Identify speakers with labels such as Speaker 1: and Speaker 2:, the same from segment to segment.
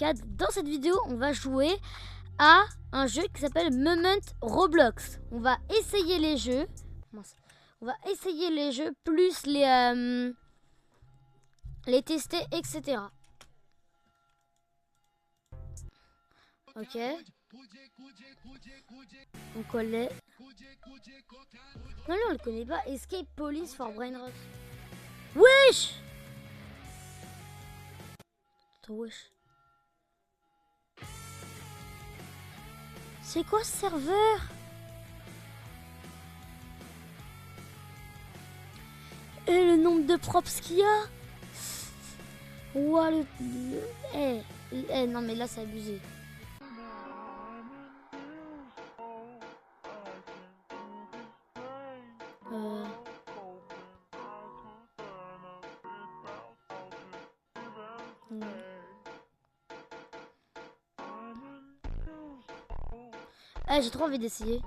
Speaker 1: Cad. Dans cette vidéo, on va jouer à un jeu qui s'appelle Moment Roblox. On va essayer les jeux. On va essayer les jeux plus les tester, etc. Ok. On connaît. Non, on le connaît pas. Escape Police for Brainrot. Wesh! Wesh. C'est quoi ce serveur? Et le nombre de props qu'il y a? Ouah, non mais là c'est abusé. J'ai trop envie d'essayer.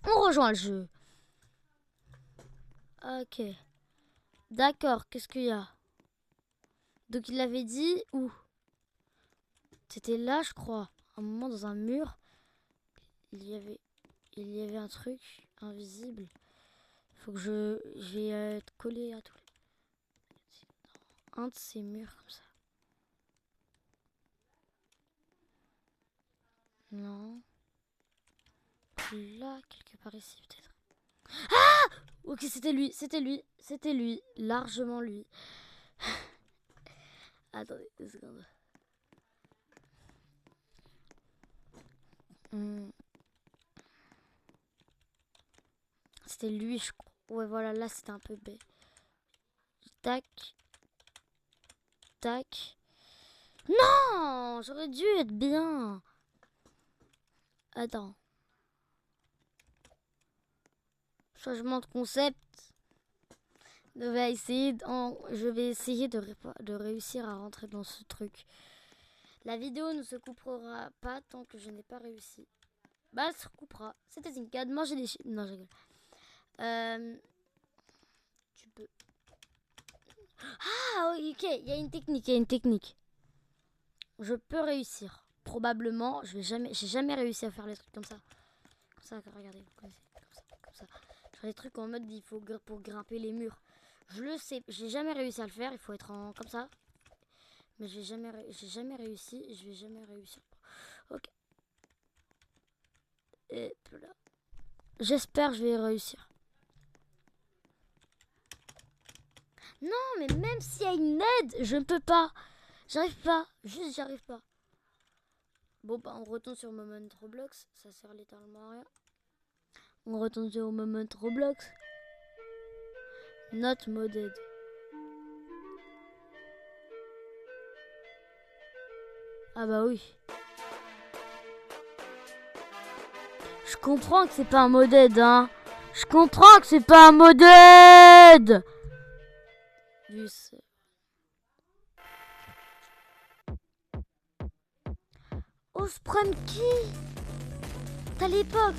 Speaker 1: On rejoint le jeu. Ok. D'accord, qu'est-ce qu'il y a? Donc il l'avait dit où? C'était là, je crois. Un moment dans un mur. Il y avait un truc invisible. Faut que je vais être collé à tout. Un de ces murs comme ça. Non. Là, quelque part ici peut-être. Ah! Ok, c'était lui, largement lui. Attendez 2 secondes. C'était lui, je crois. Ouais, voilà, là c'était un peu B. Tac. Tac. Non! J'aurais dû être bien. Attends. Changement de concept. Je vais essayer de réussir à rentrer dans ce truc. La vidéo ne se coupera pas tant que je n'ai pas réussi. Bah, elle se coupera. C'était une cad. Manger des chips. Non, je rigole. Tu peux. Ah, ok. Il y a une technique. Je peux réussir. Probablement. J'ai jamais réussi à faire les trucs comme ça. Comme ça, regardez. Vous connaissez. Comme ça. Genre des trucs en mode il faut pour grimper les murs. Je le sais. J'ai jamais réussi à le faire. Il faut être en comme ça. Mais j'ai jamais réussi. Et je vais jamais réussir. Ok. Et là. J'espère que je vais réussir. Non, mais même s'il y a une aide, je ne peux pas. J'arrive pas. Juste, j'arrive pas. Bon, bah, on retourne sur Moment Roblox. Ça sert littéralement à rien. On retourne sur Moment Roblox. Not modded. Ah bah oui. Je comprends que c'est pas un modded, hein. Je comprends que c'est pas un modded. Oh, Sprung Key. T'as l'époque.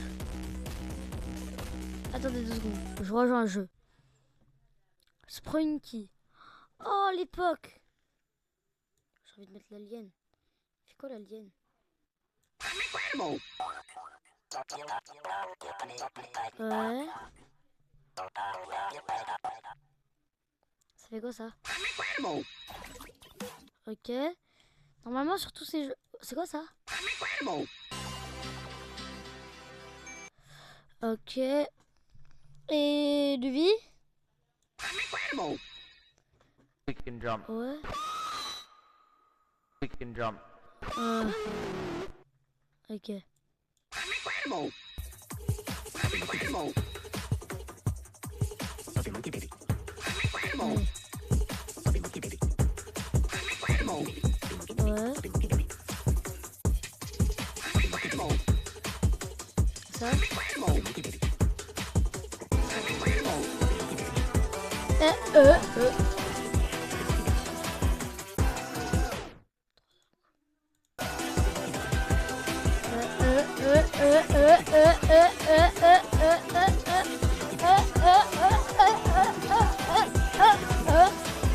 Speaker 1: Attendez 2 secondes. Je rejoins le jeu. Sprung Key. Oh, l'époque. J'ai envie de mettre l'alien. C'est quoi l'alien? Ouais. Ça fait quoi ça? Ok. Normalement sur tous ces jeux. C'est quoi ça? Ok. Et lui?
Speaker 2: We can jump.
Speaker 1: Ouais.
Speaker 2: We can jump.
Speaker 1: Ok. Ouais. Ça.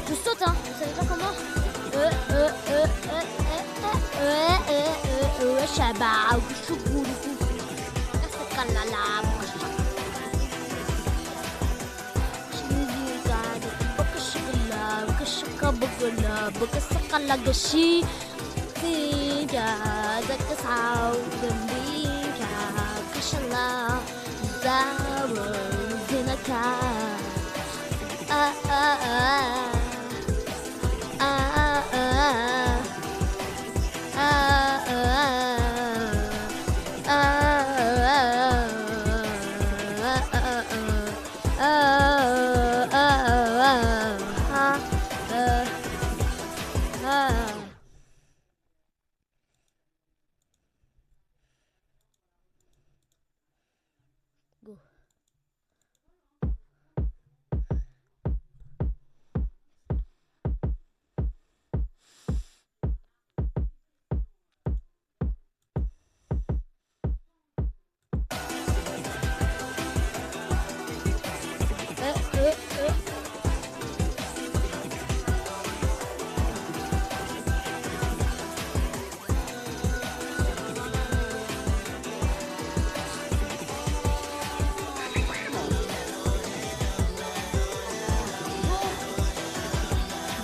Speaker 1: Je saute, hein. Vous savez pas comment? Lagashi, Tiga, Zakasau, Gambika, Kashala, Zawa, Zinaka. Ah, ah, ah, ah, ah, ah, Go.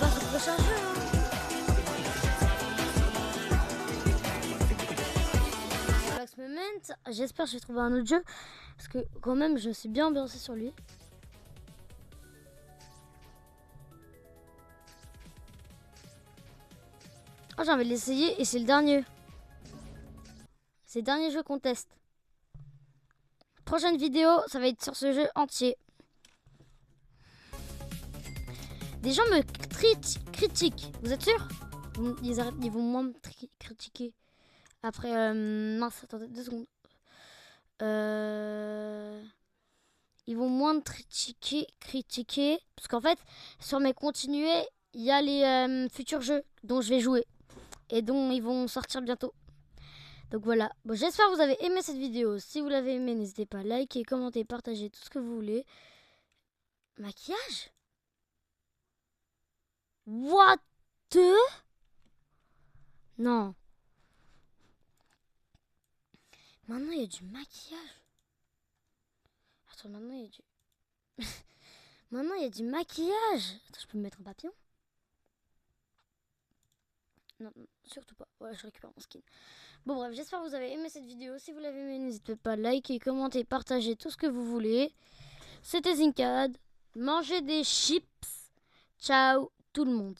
Speaker 1: Bah, c'est le prochain jeu, hein. Relax Moment, j'espère que je vais trouver un autre jeu. Parce que quand même, je me suis bien ambiancé sur lui. Oh, j'ai envie de l'essayer et c'est le dernier. C'est le dernier jeu qu'on teste. Prochaine vidéo, ça va être sur ce jeu entier. Des gens me critiquent. Vous êtes sûr? Ils vont moins me critiquer. Après, mince, attendez 2 secondes. Ils vont moins me critiquer. Parce qu'en fait, sur mes continués, il y a les futurs jeux dont je vais jouer. Et dont ils vont sortir bientôt. Donc voilà. Bon, j'espère que vous avez aimé cette vidéo. Si vous l'avez aimé, n'hésitez pas à liker, commenter, partager tout ce que vous voulez. Maquillage? What the? Non. Maintenant, il y a du maquillage. Attends, maintenant, il y a du... Maintenant, il y a du maquillage. Attends, je peux me mettre un papillon? Non, surtout pas. Voilà, je récupère mon skin. Bon, bref, j'espère que vous avez aimé cette vidéo. Si vous l'avez aimé, n'hésitez pas à liker, commenter, partager tout ce que vous voulez. C'était Zincad. Mangez des chips. Ciao, tout le monde.